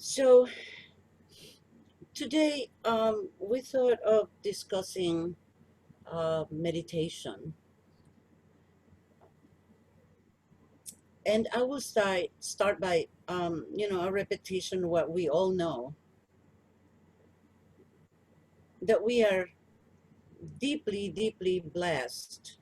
So today we thought of discussing meditation, and I will start by a repetition of what we all know, that we are deeply, deeply blessed,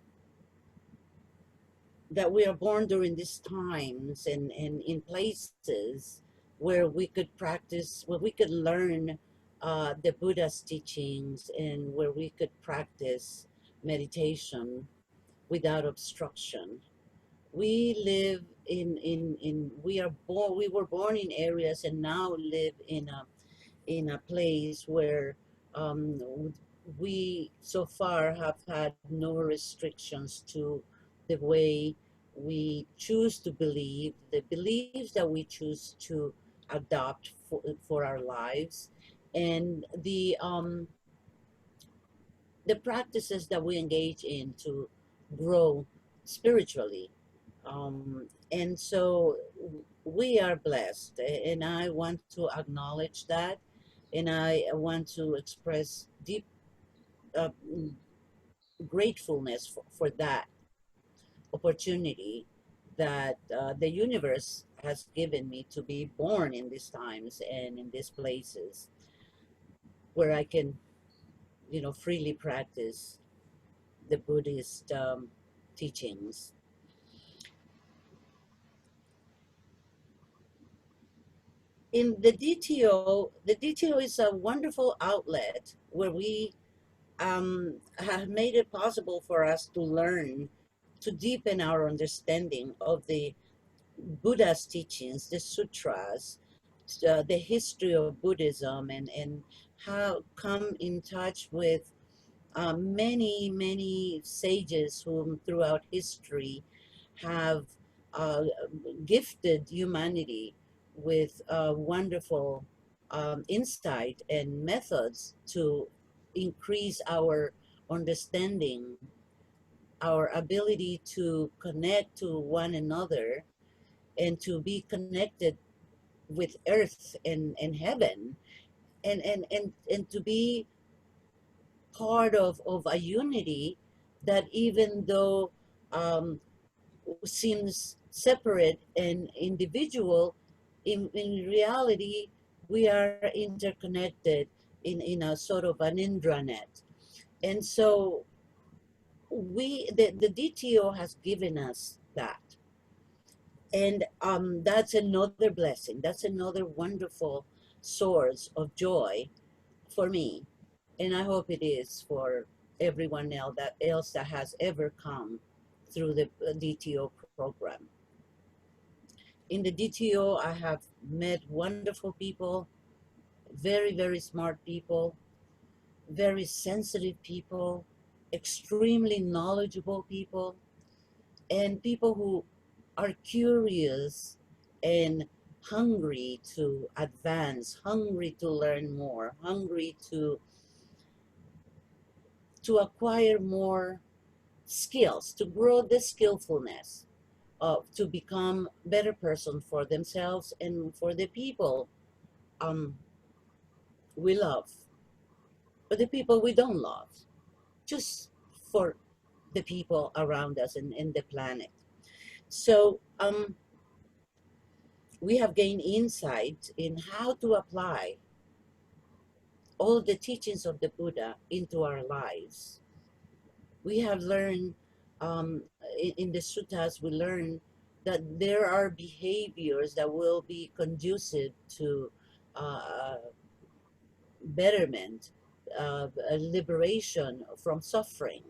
that we are born during these times and in places where we could practice, where we could learn the Buddha's teachings, and where we could practice meditation without obstruction. We live in we were born in areas and now live in a place where um, we so far have had no restrictions to the way we choose to believe, the beliefs that we choose to adopt for our lives, and the practices that we engage in to grow spiritually. And so we are blessed, and I want to acknowledge that, and I want to express deep uh, gratefulness for that opportunity that the universe has given me to be born in these times and in these places where I can, freely practice the Buddhist teachings. In the DTO is a wonderful outlet where we have made it possible for us to learn, to deepen our understanding of the Buddha's teachings, the sutras, the history of Buddhism, and how come in touch with many, many sages whom throughout history have uh, gifted humanity with wonderful insight and methods to increase our understanding, our ability to connect to one another, and to be connected with earth and heaven, and to be part of a unity that, even though um, seems separate and individual, in reality, we are interconnected in a sort of an intranet. And so the DTO has given us that. And that's another blessing. That's another wonderful source of joy for me. And I hope it is for everyone else that has ever come through the DTO program. In the DTO, I have met wonderful people, very, very smart people, very sensitive people, extremely knowledgeable people, and people who are curious and hungry to advance, hungry to learn more, hungry to acquire more skills, to grow the skillfulness, to become better person for themselves and for the people um, we love, but the people we don't love, just for the people around us and the planet. So we have gained insight in how to apply all the teachings of the Buddha into our lives. We have learned in the suttas, we learn that there are behaviors that will be conducive to uh, betterment, liberation from suffering,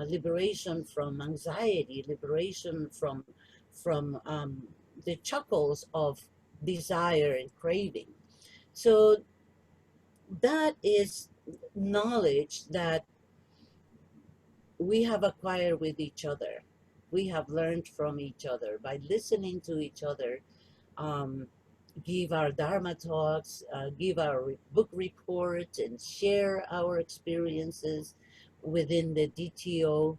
liberation from anxiety, liberation from the chuckles of desire and craving. So that is knowledge that we have acquired with each other. We have learned from each other by listening to each other, um, give our Dharma talks, give our book reports, and share our experiences within the DTO,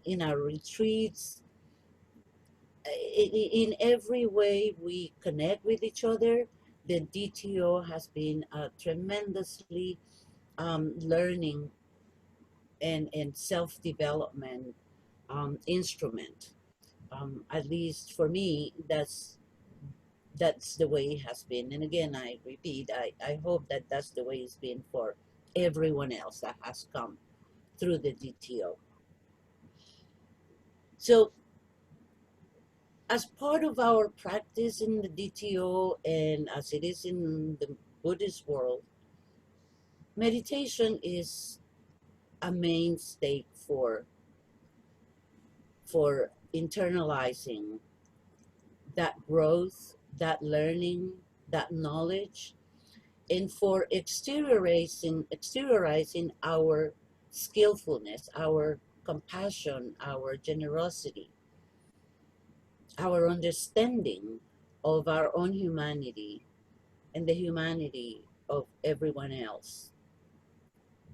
in our retreats. In every way, we connect with each other, the DTO has been a tremendously learning and self-development instrument. At least for me, that's the way it has been. And again, I repeat, I hope that that's the way it's been for everyone else that has come through the DTO. So, as part of our practice in the DTO and as it is in the Buddhist world, meditation is a mainstay for internalizing that growth, that learning, that knowledge, and for exteriorizing our skillfulness, our compassion, our generosity, our understanding of our own humanity and the humanity of everyone else.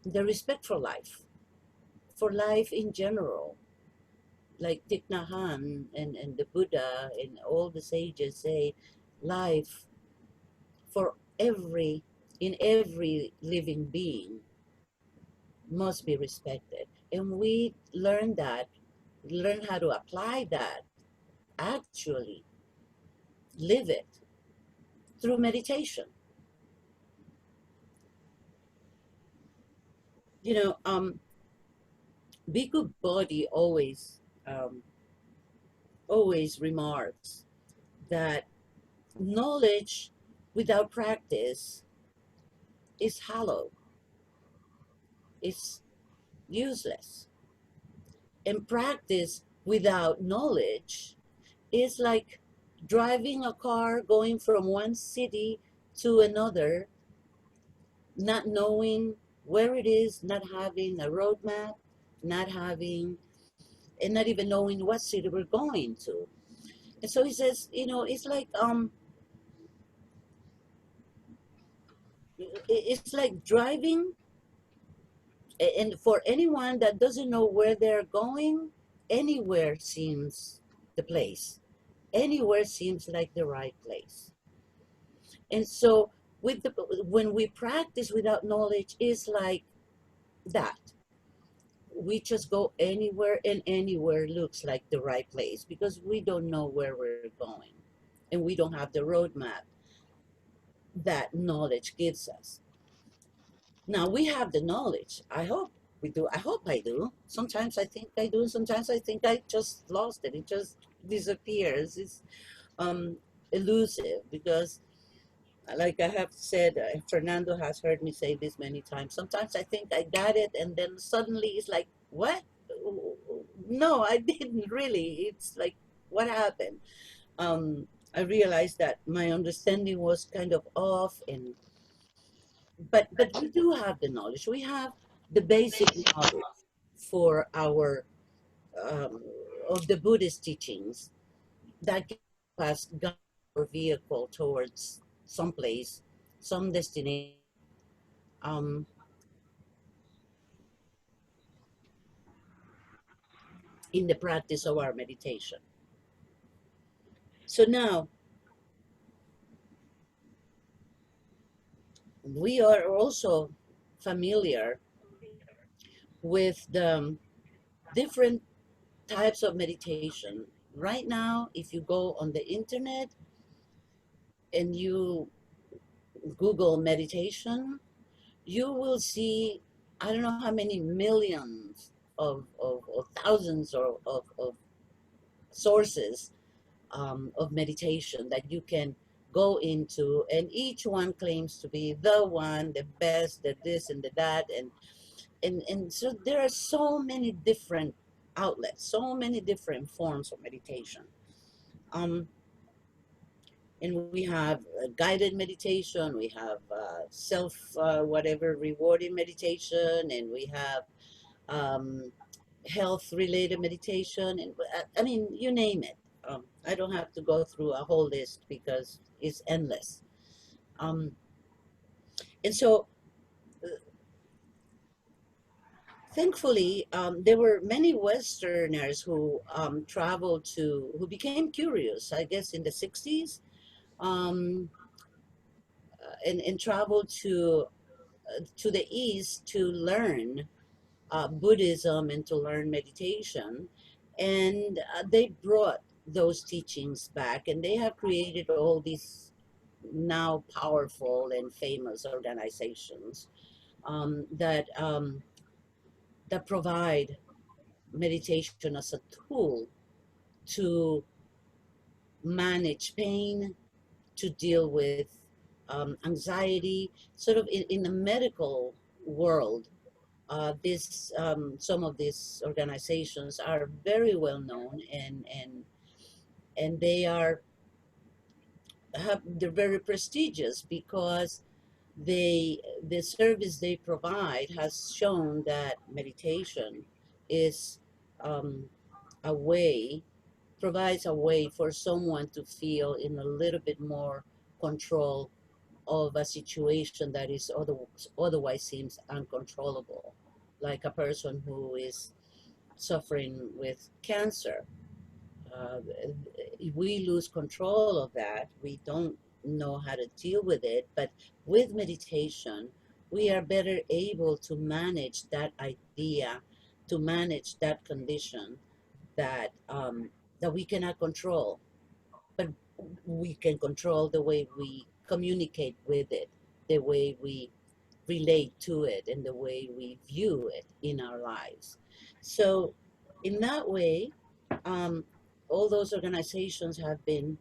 The respect for life in general, like Thich Nhat Hanh and the Buddha and all the sages say, life for in every living being must be respected. And we learn how to apply that, actually live it through meditation. You know, Bhikkhu Bodhi always remarks that knowledge without practice is hollow, is useless. And practice without knowledge is like driving a car going from one city to another, not knowing where it is, not having a roadmap, not having, and not even knowing what city we're going to. And so he says, it's like it's like driving, and for anyone that doesn't know where they're going, anywhere seems the place. Anywhere seems like the right place. And so when we practice without knowledge, is like that. We just go anywhere, and anywhere looks like the right place because we don't know where we're going, and we don't have the roadmap that knowledge gives us. Now we have the knowledge. I hope we do. I hope I do. Sometimes I think I do. Sometimes I think I just lost it. It just disappears. It's um, elusive because, like I have said, Fernando has heard me say this many times. Sometimes I think I got it, and then suddenly it's like, what? No, I didn't really. It's like, what happened? I realized that my understanding was kind of off, and but we do have the knowledge. We have the basic knowledge for our um, of the Buddhist teachings that give us guide our vehicle towards some place, some destination, um, in the practice of our meditation. So now we are also familiar with the different types of meditation. Right now, if you go on the internet and you Google meditation, you will see, I don't know how many millions of thousands of sources of meditation that you can go into, and each one claims to be the one, the best, the this and the that, and so there are so many different outlets, so many different forms of meditation. Um, and we have guided meditation, we have self whatever rewarding meditation, and we have um, health related meditation, and I mean, you name it. I don't have to go through a whole list because it's endless. Um, and so thankfully, there were many Westerners who who became curious, I guess, in the 60s. Um, and traveled to the east to learn Buddhism and to learn meditation. And they brought those teachings back, and they have created all these now powerful and famous organizations that provide meditation as a tool to manage pain, to deal with anxiety, sort of in the medical world. This Some of these organizations are very well known, and they're very prestigious because the service they provide has shown that meditation is um, a way provides a way for someone to feel in a little bit more control of a situation that is otherwise seems uncontrollable, like a person who is suffering with cancer. If we lose control of that, we don't know how to deal with it. But with meditation, we are better able to manage that idea, to manage that condition that we cannot control, but we can control the way we communicate with it, the way we relate to it, and the way we view it in our lives. So, in that way, um, all those organizations have been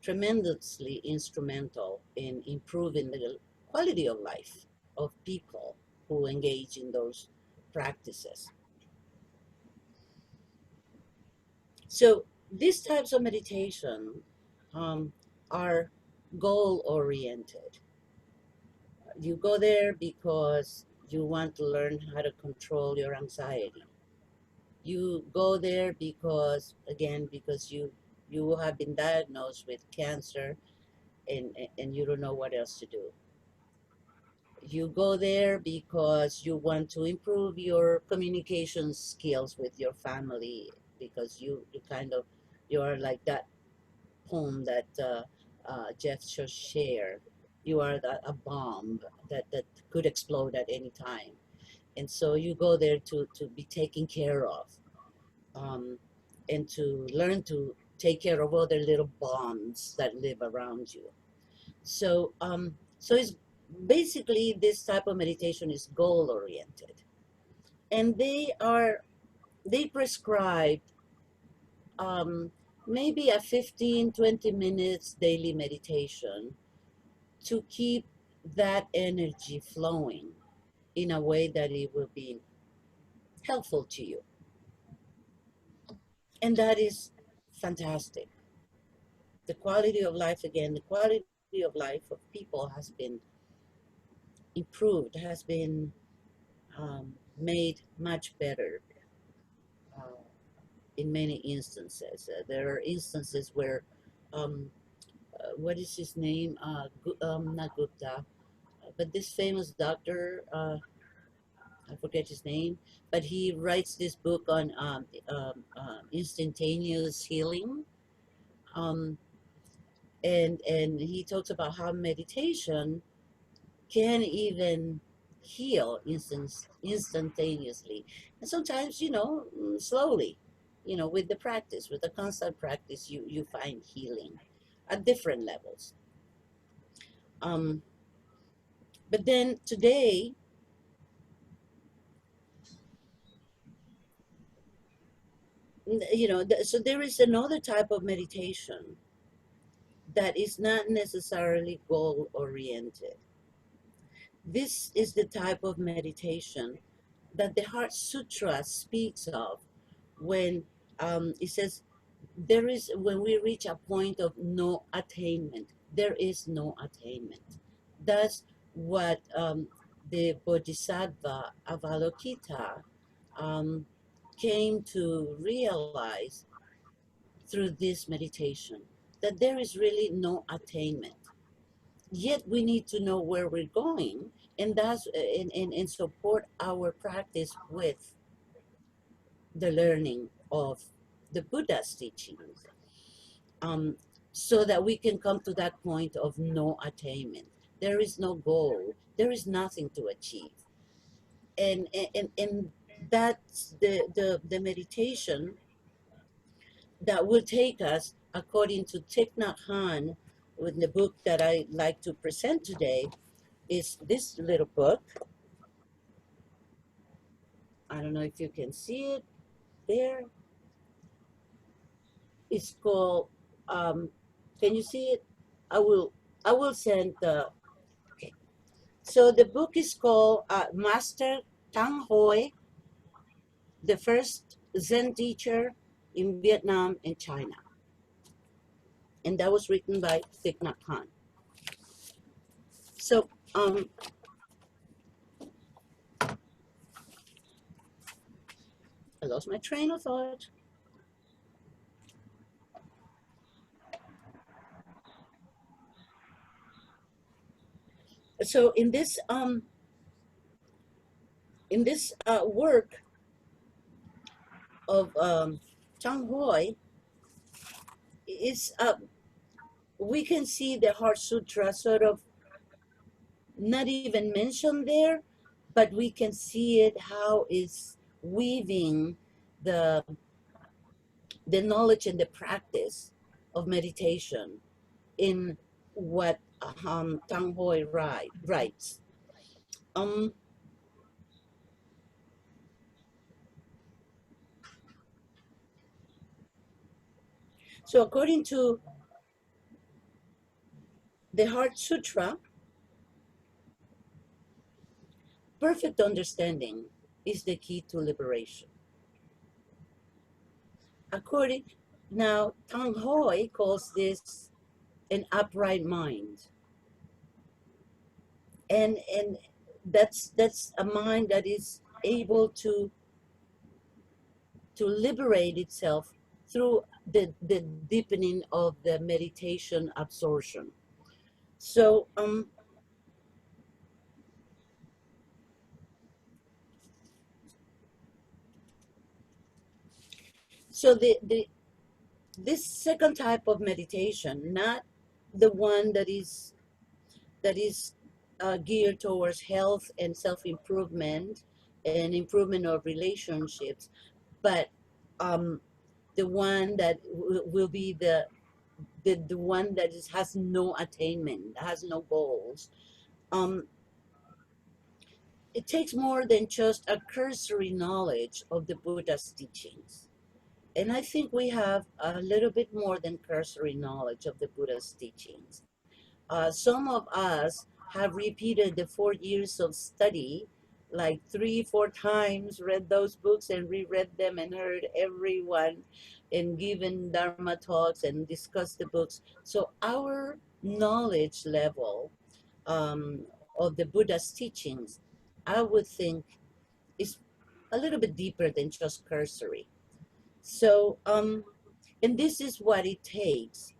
tremendously instrumental in improving the quality of life of people who engage in those practices. So these types of meditation um, are goal oriented. You go there because you want to learn how to control your anxiety. You go there because, again, because you have been diagnosed with cancer, and you don't know what else to do. You go there because you want to improve your communication skills with your family, because you kind of you're like that poem that Jeff just shared. You are a bomb that could explode at any time. And so you go there to be taken care of, um, and to learn to take care of other little bombs that live around you. So it's basically this type of meditation is goal oriented. And they prescribe um, maybe a 15-20 minutes daily meditation to keep that energy flowing in a way that it will be helpful to you. And that is fantastic. The quality of life, again, the quality of life of people has been improved, has been made much better uh, in many instances. There are instances where, um, what is his name? Not Gupta, but this famous doctor, I forget his name, but he writes this book on instantaneous healing. Um, and he talks about how meditation can even heal instantaneously. And sometimes, slowly, with the practice, with the constant practice, you find healing at different levels. Um, but then today, so there is another type of meditation that is not necessarily goal oriented. This is the type of meditation that the Heart Sutra speaks of when it says there is when we reach a point of no attainment, there is no attainment. That's what the Bodhisattva Avalokita um, came to realize through this meditation, that there is really no attainment. Yet we need to know where we're going, and that's and support our practice with the learning of the Buddha's teachings, um, so that we can come to that point of no attainment. There is no goal. There is nothing to achieve. And that's the meditation that will take us, according to Thich Nhat Hanh, with the book that I like to present today, is this little book. I don't know if you can see it there. It's called, um, can you see it? I will, I will send the, okay. So the book is called Master Tang Hoi, the first Zen teacher in Vietnam and China. And that was written by Thich Nhat Hanh. So I lost my train of thought. So in this work of Tang Hoi, is we can see the Heart Sutra sort of not even mentioned there, but we can see it how it's weaving the the knowledge and the practice of meditation in what Tang Hoi writes. Um, so according to the Heart Sutra, perfect understanding is the key to liberation. According now, Tang Hoi calls this an upright mind, and that's a mind that is able to liberate itself through the deepening of the meditation absorption. So so the this second type of meditation, not the one that is geared towards health and self-improvement and improvement of relationships, but um, the one that will be the one that has no attainment, has no goals. Um, it takes more than just a cursory knowledge of the Buddha's teachings. And I think we have a little bit more than cursory knowledge of the Buddha's teachings. Some of us have repeated the 4 years of study like 3, 4 times, read those books and reread them and heard everyone and given Dharma talks and discussed the books. So our knowledge level um, of the Buddha's teachings, I would think, is a little bit deeper than just cursory. So, and this is what it takes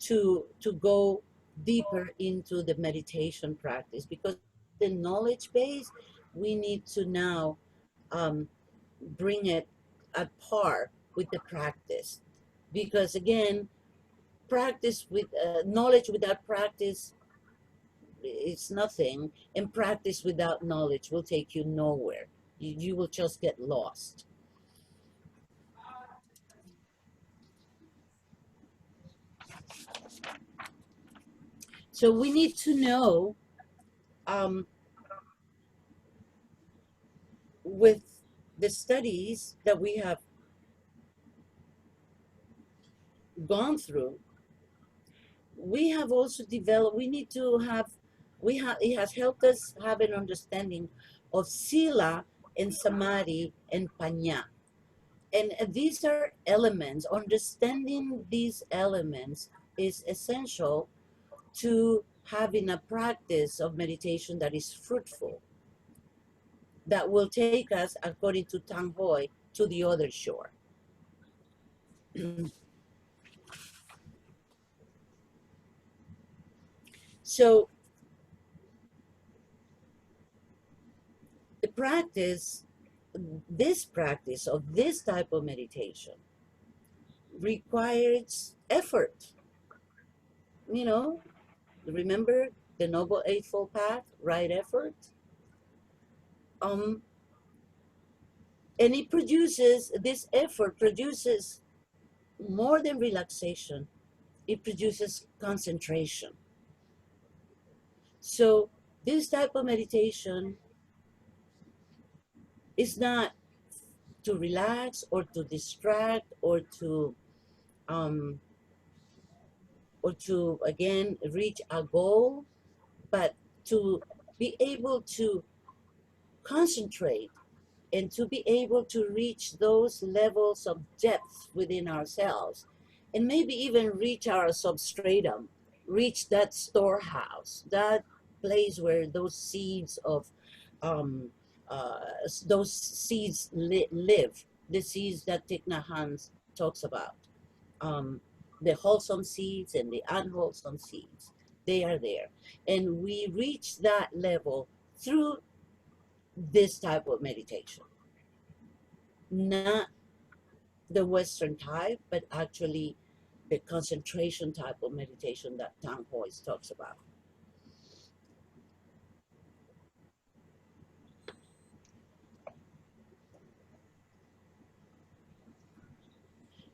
to go deeper into the meditation practice, because the knowledge base, we need to now um, bring it at par with the practice, because again, practice with knowledge without practice is nothing, and practice without knowledge will take you nowhere. You will just get lost. So we need to know, um, with the studies that we have gone through, we have also developed, we need to have, it has helped us have an understanding of sila and samadhi and panya. And these are elements, understanding these elements is essential to having a practice of meditation that is fruitful, that will take us, according to Tang Hoi, to the other shore. So the practice, this practice of this type of meditation requires effort. You know, remember the Noble Eightfold Path, right effort. Um, and it produces, this effort produces more than relaxation, it produces concentration. So this type of meditation is not to relax or to distract um, or to again reach a goal, but to be able to concentrate and to be able to reach those levels of depth within ourselves, and maybe even reach our substratum, reach that storehouse, that place where those seeds of um, uh, those seeds live, the seeds that Thich Nhat Hanh talks about, um, the wholesome seeds and the unwholesome seeds, they are there, and we reach that level through this type of meditation, not the Western type, but actually the concentration type of meditation that Tang Hoist talks about.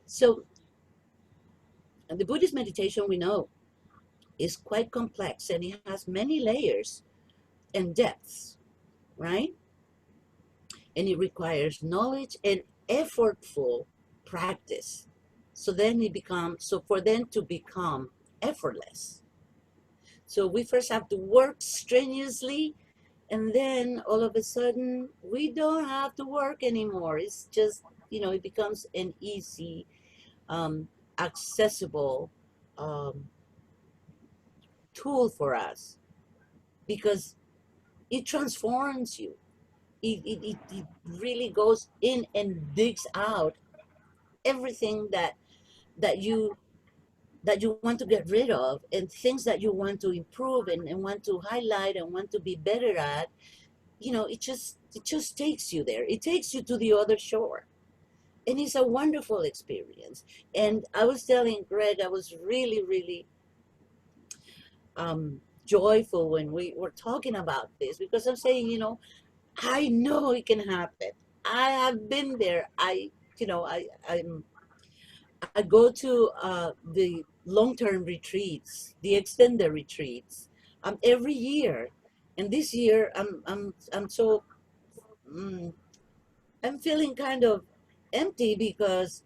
So the Buddhist meditation, we know, is quite complex and it has many layers and depths, right? And it requires knowledge and effortful practice. So then it becomes, so for them to become effortless. So we first have to work strenuously, and then all of a sudden we don't have to work anymore. It's just, it becomes an easy, um, accessible um, tool for us because it transforms you. It really goes in and digs out everything that you that you want to get rid of, and things that you want to improve and want to highlight and want to be better at. It just takes you there. It takes you to the other shore, and it's a wonderful experience. And I was telling Greg, I was really, really joyful when we were talking about this, because I'm saying, I know it can happen. I have been there. I go to the long-term retreats, the extended retreats, every year, and this year I'm so mm, I'm feeling kind of empty because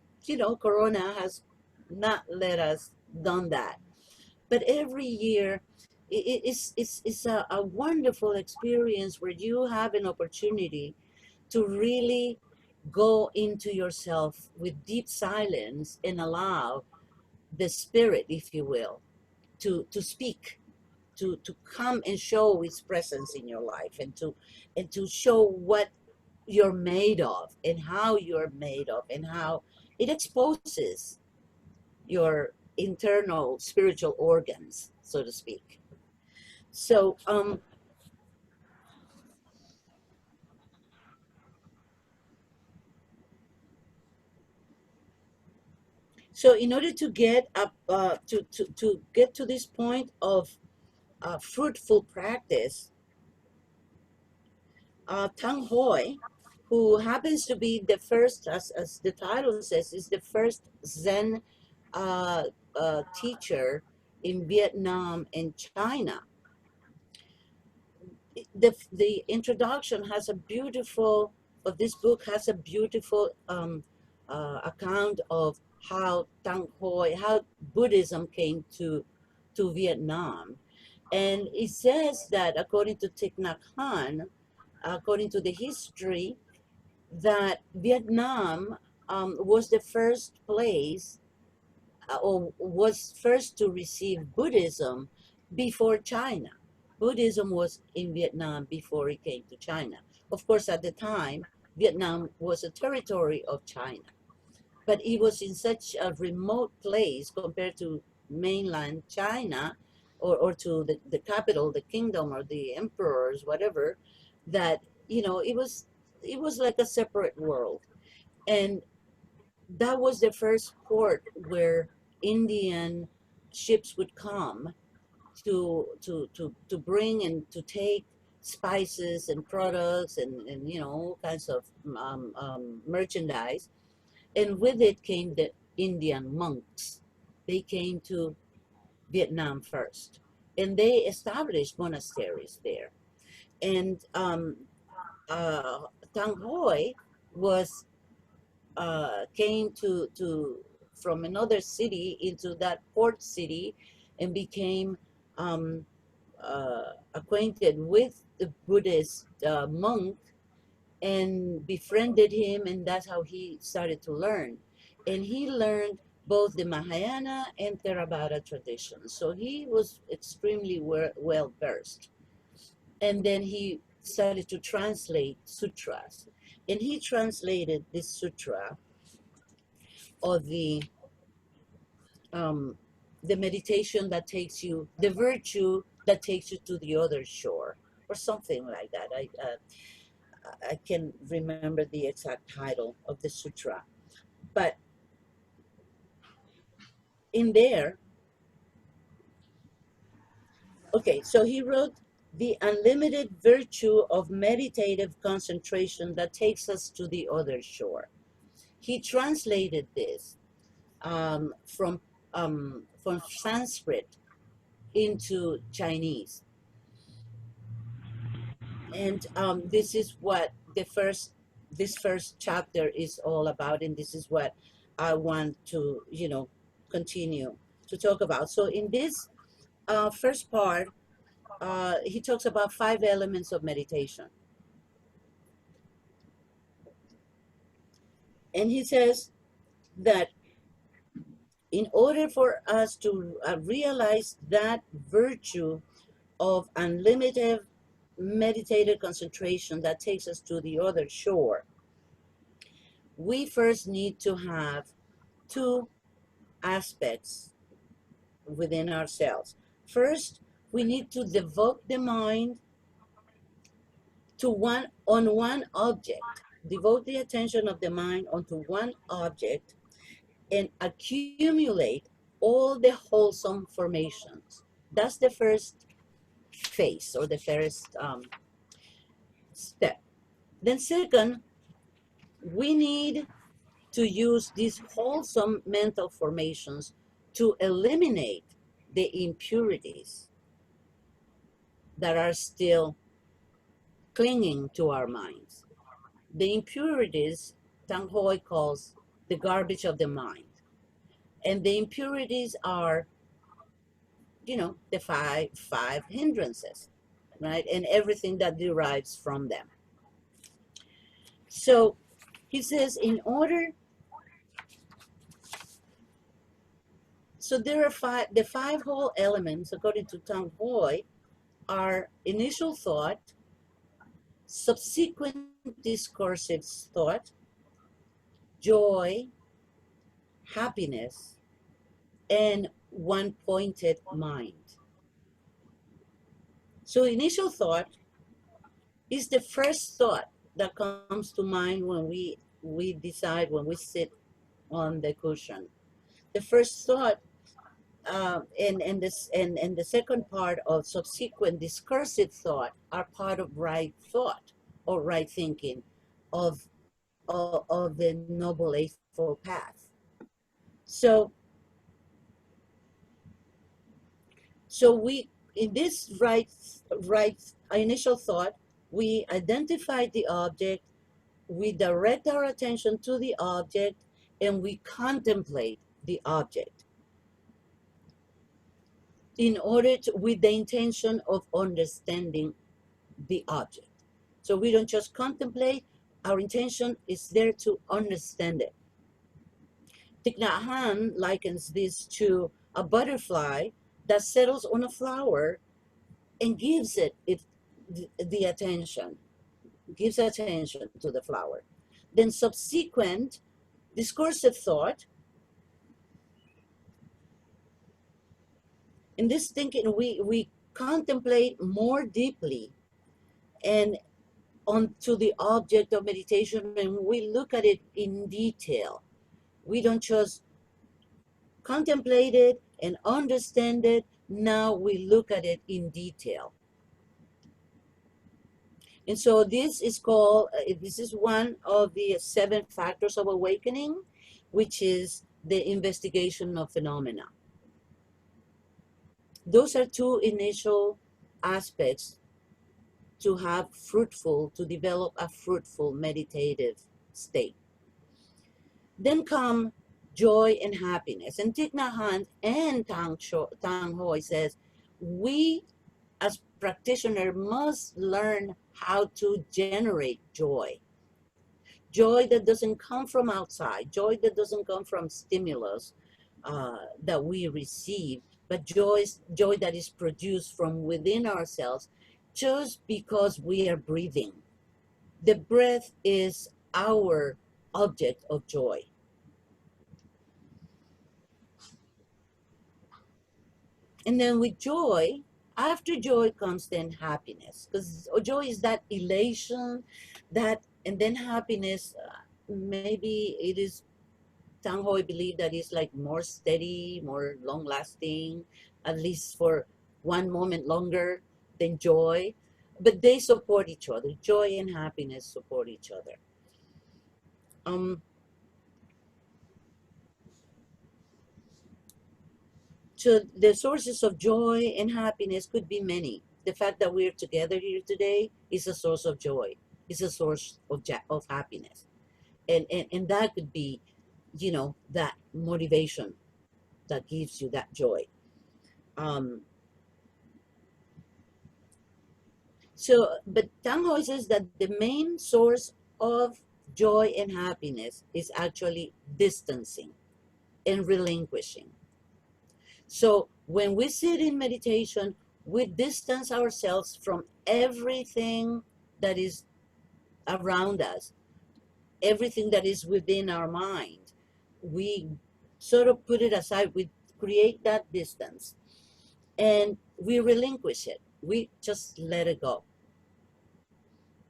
Corona has not let us done that. But every year, it's a wonderful experience where you have an opportunity to really go into yourself with deep silence and allow the spirit, if you will, to speak, to come and show its presence in your life, and to show what you're made of and how you're made of and how it exposes your internal spiritual organs, so to speak. So so in order to get up to get to this point of fruitful practice, Tang Hoi, who happens to be the first, as the title says, is the first Zen uh, teacher in Vietnam and China. The introduction has a beautiful, of this book has a beautiful account of how Tang Hoi, how Buddhism came to Vietnam. And it says that according to Thich Nhat Hanh, according to the history, that Vietnam was the first place, or was first to receive Buddhism before China. Buddhism was in Vietnam before it came to China. Of course, at the time, Vietnam was a territory of China, but it was in such a remote place compared to mainland China, or to the capital, the kingdom, or the emperors, whatever, that it was like a separate world. And that was the first port where Indian ships would come to bring and to take spices and products and all kinds of merchandise. And with it came the Indian monks. They came to Vietnam first, and they established monasteries there. And uh, Tang Hoi was came to from another city into that port city, and became um, acquainted with the Buddhist monk, and befriended him, and that's how he started to learn. And he learned both the Mahayana and Theravada traditions, so he was extremely well versed. And then he started to translate sutras, and he translated this sutra of um, the meditation that takes you, the virtue that takes you to the other shore, or something like that. I can remember the exact title of the sutra, but in there, okay, so he wrote the unlimited virtue of meditative concentration that takes us to the other shore. He translated this from Sanskrit into Chinese. And this is what this first chapter is all about, and this is what I want to continue to talk about. So in this first part, he talks about 5 elements of meditation, and he says that in order for us to realize that virtue of unlimited meditative concentration that takes us to the other shore, we first need to have 2 aspects within ourselves. First, we need to devote the mind to one object. Devote the attention of the mind onto one object and accumulate all the wholesome formations. That's the first phase, or the first step. Then second, we need to use these wholesome mental formations to eliminate the impurities that are still clinging to our minds. The impurities, Tang Hoi calls the garbage of the mind. And the impurities are, the five hindrances, right? And everything that derives from them. So he says, so there are the 5 whole elements, according to Tang Hoi, are initial thought, subsequent discursive thought, joy, happiness, and one pointed mind. So initial thought is the first thought that comes to mind when we decide, when we sit on the cushion. The first thought, and the second part of subsequent discursive thought are part of right thought or right thinking of the Noble Eightfold Path. So we, in this right initial thought, we identify the object, we direct our attention to the object, and we contemplate the object with the intention of understanding the object. So we don't just contemplate, our intention is there to understand it. Thich Nhat Hanh likens this to a butterfly that settles on a flower and gives it the attention, gives attention to the flower. Then subsequent discursive thought, in this thinking, we contemplate more deeply and onto the object of meditation, and we look at it in detail. We don't just contemplate it and understand it, Now we look at it in detail. And so this is called, this is one of the 7 factors of awakening, which is the investigation of phenomena. Those are 2 initial aspects to develop a fruitful meditative state. Then come joy and happiness. And Thich Nhat Hanh and Tang Hoi says, we as practitioner must learn how to generate joy. Joy that doesn't come from outside, joy that doesn't come from stimulus that we receive, but joy that is produced from within ourselves just because we are breathing. The breath is our object of joy. And then with joy, after joy comes then happiness, because joy is that elation, and then happiness, maybe it is, Tang Hoi believe that it's like more steady, more long lasting, at least for one moment longer than joy. But they support each other. Joy and happiness support each other. Um, so the sources of joy and happiness could be many. The fact that we're together here today is a source of joy. It's a source of happiness. And that could be, that motivation that gives you that joy. Um, but Tang Hoi says that the main source of joy and happiness is actually distancing and relinquishing. So when we sit in meditation, we distance ourselves from everything that is around us, everything that is within our mind. We sort of put it aside, we create that distance, and we relinquish it. We just let it go.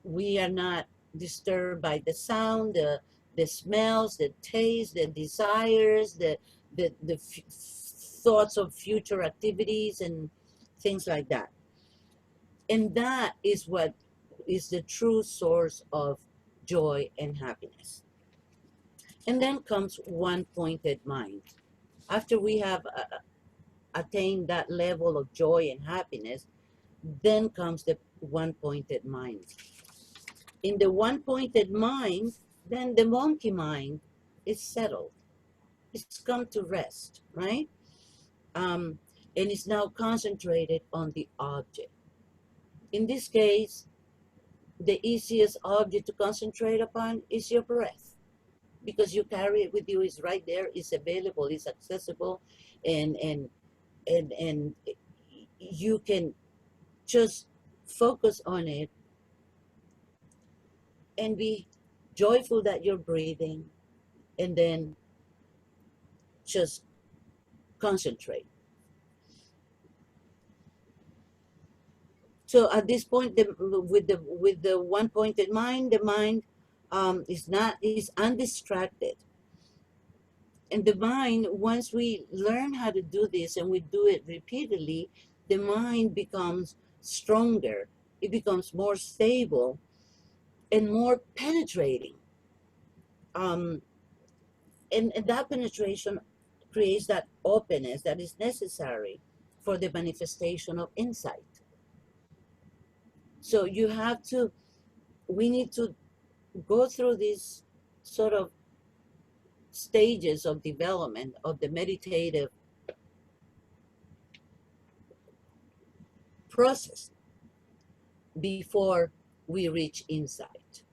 We are not disturbed by the sound, the smells, the taste, the desires, the thoughts of future activities and things like that. And that is what is the true source of joy and happiness. And then comes one-pointed mind. After we have attained that level of joy and happiness, then comes the one-pointed mind. In the one-pointed mind, then the monkey mind is settled. It's come to rest, right? And it's now concentrated on the object. In this case, the easiest object to concentrate upon is your breath, because you carry it with you. It's right there. It's available. It's accessible, and you can just focus on it and be joyful that you're breathing, and then just concentrate. So at this point, with the one-pointed mind, the mind is undistracted, and the mind, once we learn how to do this and we do it repeatedly, the mind becomes stronger. It becomes more stable and more penetrating. Um, and that penetration creates that openness that is necessary for the manifestation of insight. So we need to go through these sort of stages of development of the meditative process before we reach insight.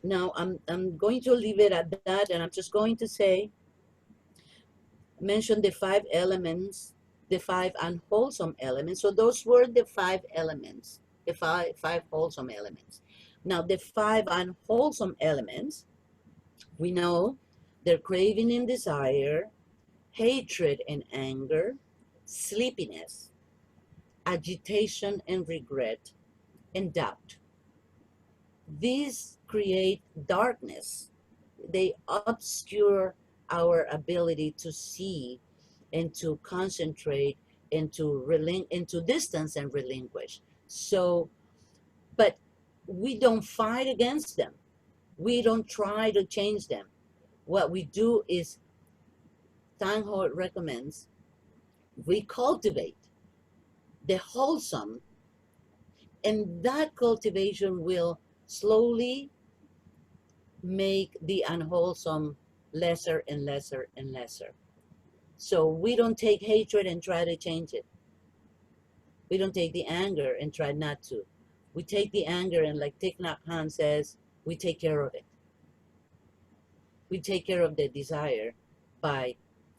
Now, I'm going to leave it at that, and I'm just going to mention the 5 elements, the 5 unwholesome elements. So those were the 5 elements, the five wholesome elements. Now, the 5 unwholesome elements, we know they're craving and desire, hatred and anger, sleepiness, agitation and regret, and doubt. These create darkness. They obscure our ability to see and to concentrate and to distance and relinquish. So, but we don't fight against them. We don't try to change them. What we do is, Tang Ho recommends, we cultivate the wholesome, and that cultivation will slowly make the unwholesome lesser and lesser and lesser. So we don't take hatred and try to change it. We don't take the anger and try not to. We take the anger and, like Thich Nhat Hanh says, we take care of it. We take care of the desire by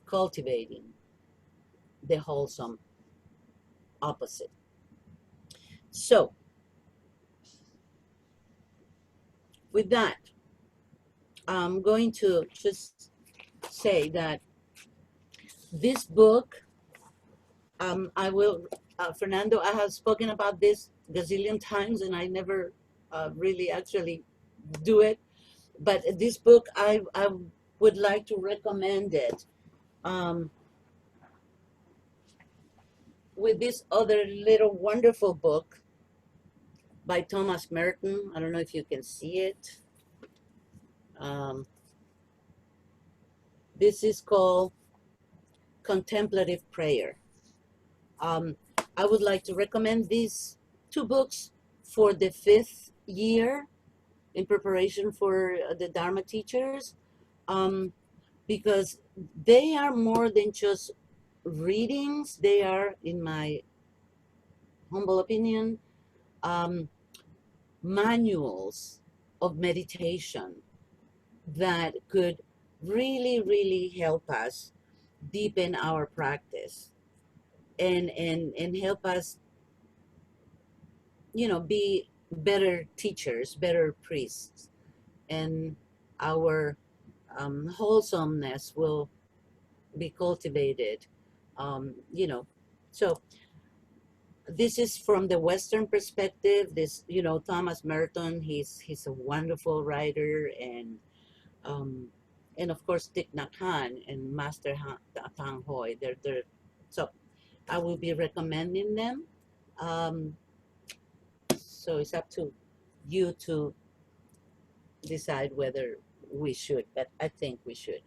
cultivating the wholesome opposite. So with that, I'm going to just say that this book, I will, Fernando, I have spoken about this gazillion times and I never really actually do it. But this book, I would like to recommend it with this other little wonderful book by Thomas Merton. I don't know if you can see it. This is called Contemplative Prayer. I would like to recommend these two books for the 5th year in preparation for the Dharma teachers, because they are more than just readings. They are, in my humble opinion, manuals of meditation that could really, really help us deepen our practice and help us, be better teachers, better priests, and our wholesomeness will be cultivated. So this is from the Western perspective. This, Thomas Merton, he's a wonderful writer, um, and of course Thich Nhat Hanh and Master Tang Hoi. So I will be recommending them. Um, so it's up to you to decide whether we should, but I think we should.